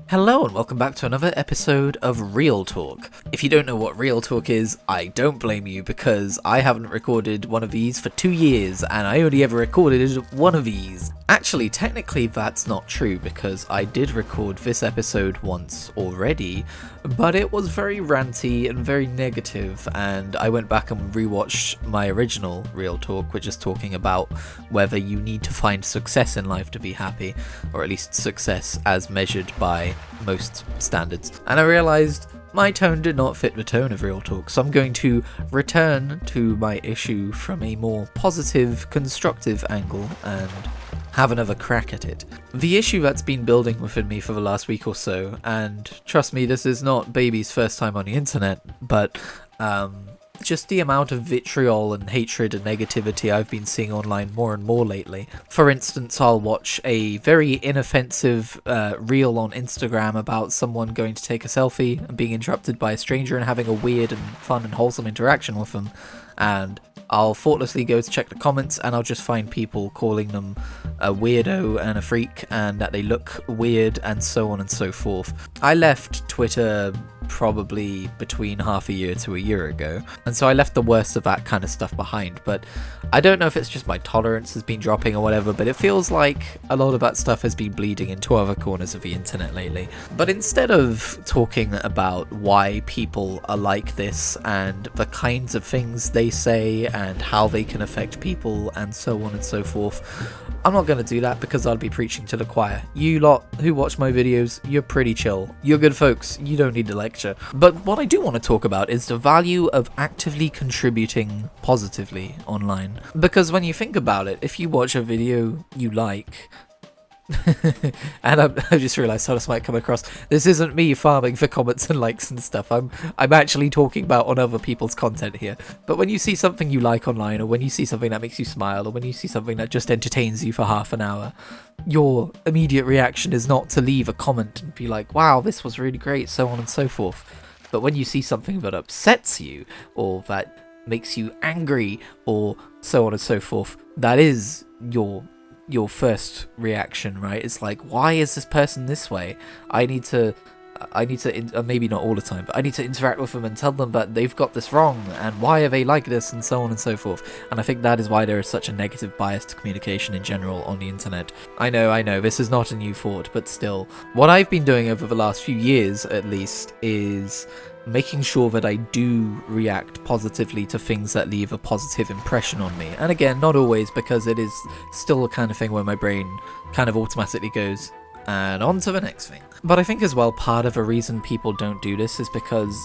Hello and welcome back to another episode of Real Talk. If you don't know what Real Talk is, I don't blame you because I haven't recorded one of these for 2 years and I only ever recorded one of these. Actually, technically that's not true because I did record this episode once already, but it was very ranty and very negative, and I went back and rewatched my original Real Talk, which is talking about whether you need to find success in life to be happy, or at least success as measured by most standards. And I realized my tone did not fit the tone of Real Talk, so I'm going to return to my issue from a more positive, constructive angle and have another crack at it. The issue that's been building within me for the last week or so, and trust me, this is not baby's first time on the internet, but just the amount of vitriol and hatred and negativity I've been seeing online more and more lately. For instance, I'll watch a very inoffensive reel on Instagram about someone going to take a selfie and being interrupted by a stranger and having a weird and fun and wholesome interaction with them, and I'll thoughtlessly go to check the comments and I'll just find people calling them a weirdo and a freak and that they look weird and so on and so forth. I left Twitter probably between half a year to a year ago, and so I left the worst of that kind of stuff behind, but I don't know if it's just my tolerance has been dropping or whatever, but it feels like a lot of that stuff has been bleeding into other corners of the internet lately. But instead of talking about why people are like this and the kinds of things they say and how they can affect people and so on and so forth, I'm not going to do that because I'll be preaching to the choir. You lot who watch my videos, you're pretty chill. You're good folks. You don't need to lecture. But what I do want to talk about is the value of actively contributing positively online. Because when you think about it, if you watch a video you like, and I just realised how this might come across. This isn't me farming for comments and likes and stuff. I'm actually talking about on other people's content here. But when you see something you like online, or when you see something that makes you smile, or when you see something that just entertains you for half an hour, your immediate reaction is not to leave a comment and be like, wow, this was really great, so on and so forth. But when you see something that upsets you, or that makes you angry, or so on and so forth, that is your first reaction, right? It's like, why is this person this way? I need to maybe not all the time, but I need to interact with them and tell them that they've got this wrong and why are they like this and so on and so forth. And I think that is why there is such a negative bias to communication in general on the internet. I know, this is not a new thought, but still, what I've been doing over the last few years at least is making sure that I do react positively to things that leave a positive impression on me. And again, not always, because it is still the kind of thing where my brain kind of automatically goes, and on to the next thing. But I think as well, part of the reason people don't do this is because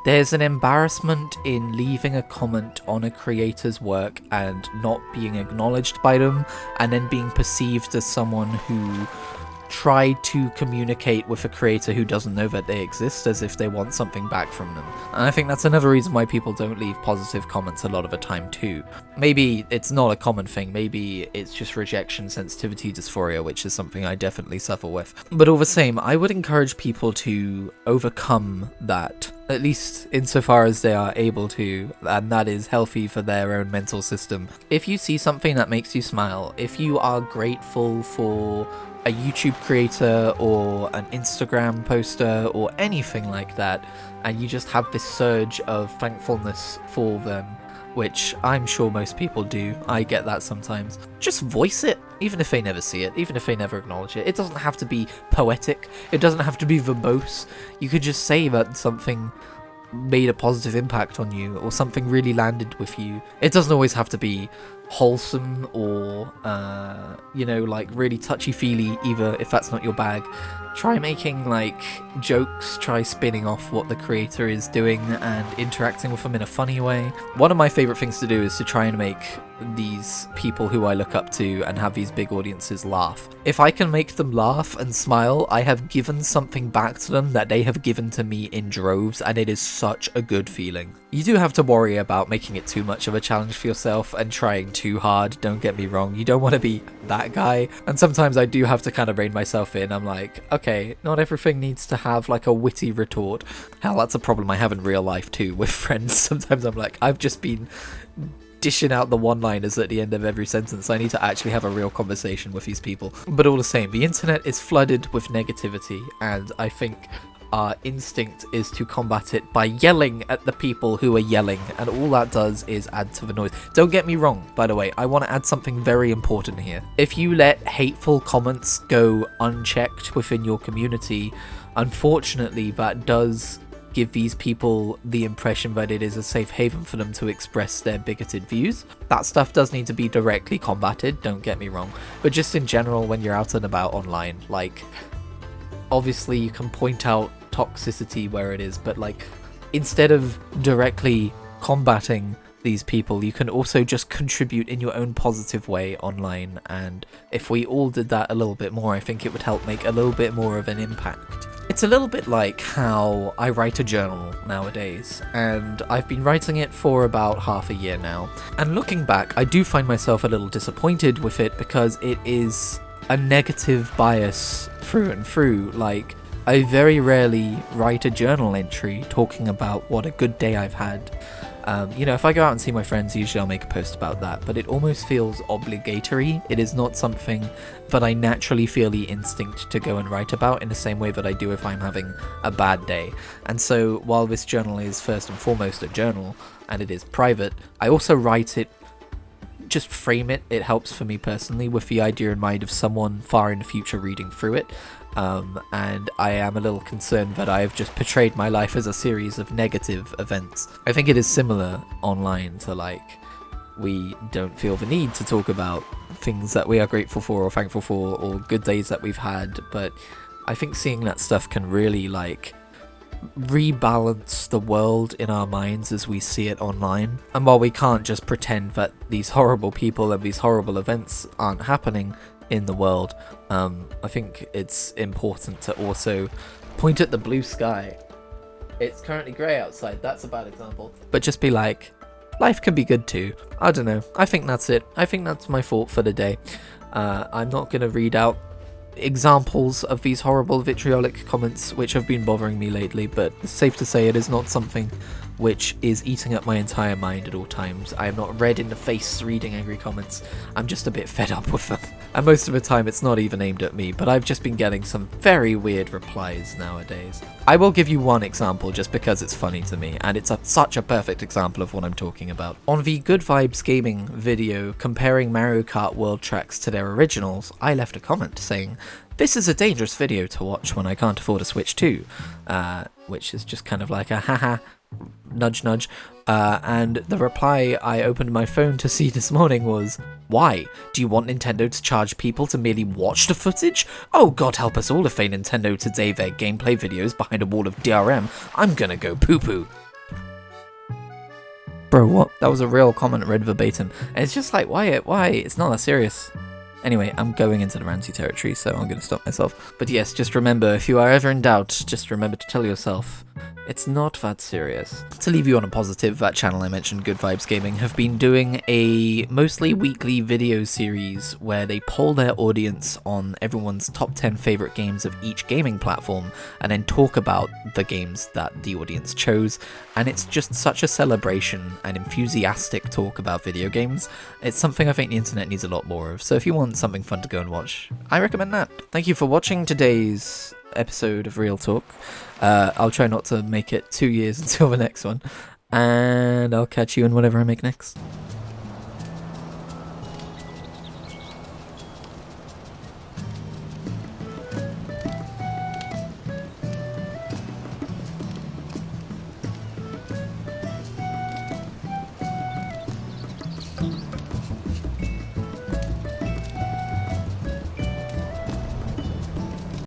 there's an embarrassment in leaving a comment on a creator's work and not being acknowledged by them, and then being perceived as someone who tried to communicate with a creator who doesn't know that they exist, as if they want something back from them. And I think that's another reason why people don't leave positive comments a lot of the time too. Maybe it's not a common thing, maybe it's just rejection sensitivity dysphoria, which is something I definitely suffer with. But all the same, I would encourage people to overcome that, at least insofar as they are able to, and that is healthy for their own mental system. If you see something that makes you smile, if you are grateful for a YouTube creator or an Instagram poster or anything like that, and you just have this surge of thankfulness for them, which I'm sure most people do, I get that sometimes, just voice it, even if they never see it, even if they never acknowledge it. It doesn't have to be poetic, it doesn't have to be verbose. You could just say that something made a positive impact on you, or something really landed with you. It doesn't always have to be wholesome or like really touchy-feely either, if that's not your bag. Try making like jokes, try spinning off what the creator is doing and interacting with them in a funny way. One of my favorite things to do is to try and make these people who I look up to and have these big audiences laugh. If I can make them laugh and smile, I have given something back to them that they have given to me in droves, and it is such a good feeling. You do have to worry about making it too much of a challenge for yourself and trying too hard, don't get me wrong, you don't want to be that guy, and sometimes I do have to kind of rein myself in. I'm like, okay, not everything needs to have like a witty retort. Hell, that's a problem I have in real life too with friends. Sometimes I'm like, I've just been dishing out the one-liners at the end of every sentence. I need to actually have a real conversation with these people. But all the same, the internet is flooded with negativity, and I think our instinct is to combat it by yelling at the people who are yelling, and all that does is add to the noise. Don't get me wrong, by the way, I want to add something very important here. If you let hateful comments go unchecked within your community, unfortunately that does give these people the impression that it is a safe haven for them to express their bigoted views. That stuff does need to be directly combated, don't get me wrong, but just in general when you're out and about online, like, obviously you can point out toxicity where it is, but like, instead of directly combating these people, you can also just contribute in your own positive way online, and if we all did that a little bit more, I think it would help make a little bit more of an impact. It's a little bit like how I write a journal nowadays, and I've been writing it for about half a year now, and looking back, I do find myself a little disappointed with it because it is a negative bias through and through. Like, I very rarely write a journal entry talking about what a good day I've had. You know, if I go out and see my friends, usually I'll make a post about that, but it almost feels obligatory. It is not something that I naturally feel the instinct to go and write about in the same way that I do if I'm having a bad day. And so while this journal is first and foremost a journal, and it is private, I also write it, just frame it. It helps for me personally with the idea in mind of someone far in the future reading through it. And I am a little concerned that I have just portrayed my life as a series of negative events. I think it is similar online to, like, we don't feel the need to talk about things that we are grateful for or thankful for or good days that we've had, but I think seeing that stuff can really, like, rebalance the world in our minds as we see it online. And while we can't just pretend that these horrible people and these horrible events aren't happening in the world, I think it's important to also point at the blue sky. It's currently grey outside, that's a bad example, but just be like, life can be good too. I don't know, I think that's it. I think that's my thought for the day. I'm not going to read out examples of these horrible vitriolic comments which have been bothering me lately, but it's safe to say it is not something which is eating up my entire mind at all times. I am not red in the face reading angry comments. I'm just a bit fed up with them. And most of the time it's not even aimed at me, but I've just been getting some very weird replies nowadays. I will give you one example just because it's funny to me, and it's such a perfect example of what I'm talking about. On the Good Vibes Gaming video comparing Mario Kart World tracks to their originals, I left a comment saying, "This is a dangerous video to watch when I can't afford a Switch 2, which is just kind of like a haha, nudge nudge, and the reply I opened my phone to see this morning was, "Why? Do you want Nintendo to charge people to merely watch the footage? Oh god help us all if they Nintendo today their gameplay videos behind a wall of DRM, I'm gonna go poo-poo." Bro, what? That was a real comment read verbatim, and it's just like, why? It's not that serious. Anyway, I'm going into the ranty territory, so I'm going to stop myself. But yes, just remember, if you are ever in doubt, just remember to tell yourself, it's not that serious. To leave you on a positive, that channel I mentioned, Good Vibes Gaming, have been doing a mostly weekly video series where they poll their audience on everyone's top 10 favourite games of each gaming platform, and then talk about the games that the audience chose. And it's just such a celebration and enthusiastic talk about video games. It's something I think the internet needs a lot more of, so if you want something fun to go and watch, I recommend that. Thank you for watching today's episode of Real Talk. I'll try not to make it 2 years until the next one, and I'll catch you in whatever I make next.